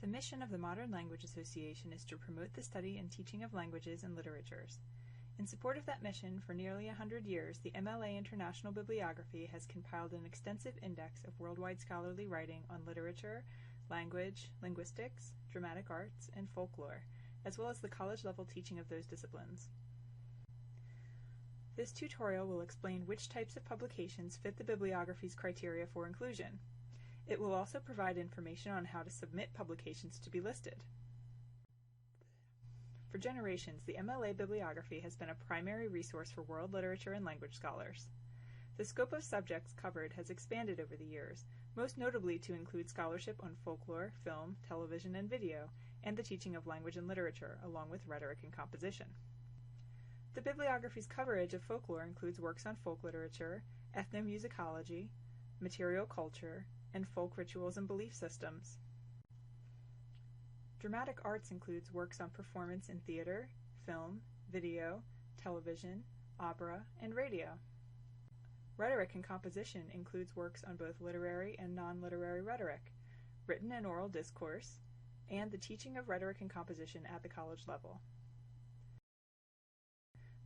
mission of the Modern Language Association is to promote the study and teaching of languages and literatures. In support of that mission, for nearly 100 years, the MLA International Bibliography has compiled an extensive index of worldwide scholarly writing on literature, language, linguistics, dramatic arts, and folklore, as well as the college-level teaching of those disciplines. This tutorial will explain which types of publications fit the bibliography's criteria for inclusion. It will also provide information on how to submit publications to be listed. For generations, the MLA Bibliography has been a primary resource for world literature and language scholars. The scope of subjects covered has expanded over the years, most notably to include scholarship on folklore, film, television, and video, and the teaching of language and literature, along with rhetoric and composition. The bibliography's coverage of folklore includes works on folk literature, ethnomusicology, material culture, and folk rituals and belief systems. Dramatic arts includes works on performance in theater, film, video, television, opera, and radio. Rhetoric and composition includes works on both literary and non-literary rhetoric, written and oral discourse, and the teaching of rhetoric and composition at the college level.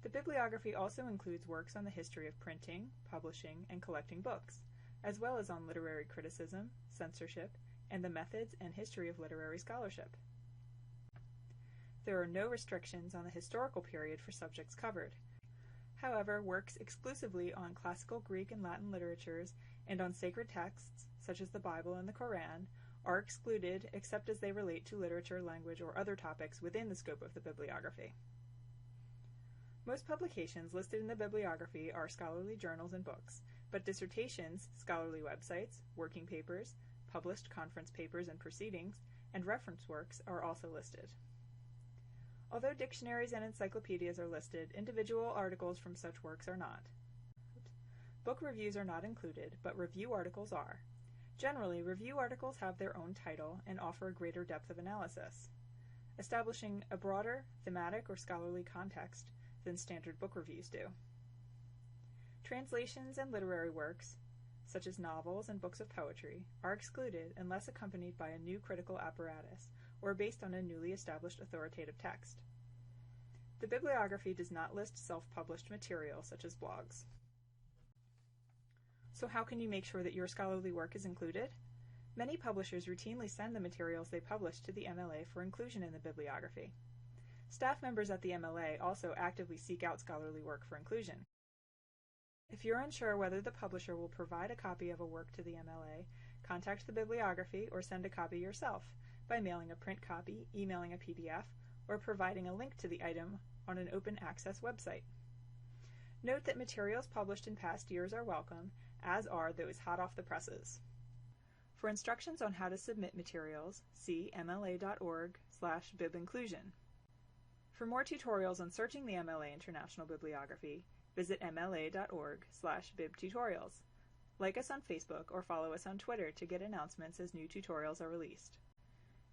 The bibliography also includes works on the history of printing, publishing, and collecting books, as well as on literary criticism, censorship, and the methods and history of literary scholarship. There are no restrictions on the historical period for subjects covered. However, works exclusively on classical Greek and Latin literatures and on sacred texts, such as the Bible and the Koran, are excluded except as they relate to literature, language, or other topics within the scope of the bibliography. Most publications listed in the bibliography are scholarly journals and books, but dissertations, scholarly websites, working papers, published conference papers and proceedings, and reference works are also listed. Although dictionaries and encyclopedias are listed, individual articles from such works are not. Book reviews are not included, but review articles are. Generally, review articles have their own title and offer a greater depth of analysis, establishing a broader thematic or scholarly context than standard book reviews do. Translations and literary works, such as novels and books of poetry, are excluded unless accompanied by a new critical apparatus or based on a newly established authoritative text. The bibliography does not list self-published material such as blogs. So how can you make sure that your scholarly work is included? Many publishers routinely send the materials they publish to the MLA for inclusion in the bibliography. Staff members at the MLA also actively seek out scholarly work for inclusion. If you're unsure whether the publisher will provide a copy of a work to the MLA, contact the bibliography or send a copy yourself by mailing a print copy, emailing a PDF, or providing a link to the item on an open access website. Note that materials published in past years are welcome, as are those hot off the presses. For instructions on how to submit materials, see mla.org/bibinclusion. For more tutorials on searching the MLA International Bibliography, visit mla.org/bibtutorials. Like us on Facebook or follow us on Twitter to get announcements as new tutorials are released.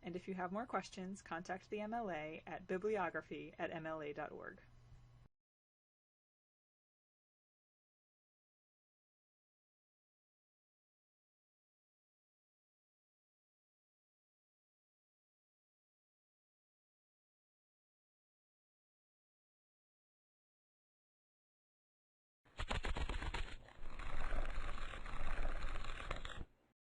And if you have more questions, contact the MLA at bibliography@mla.org.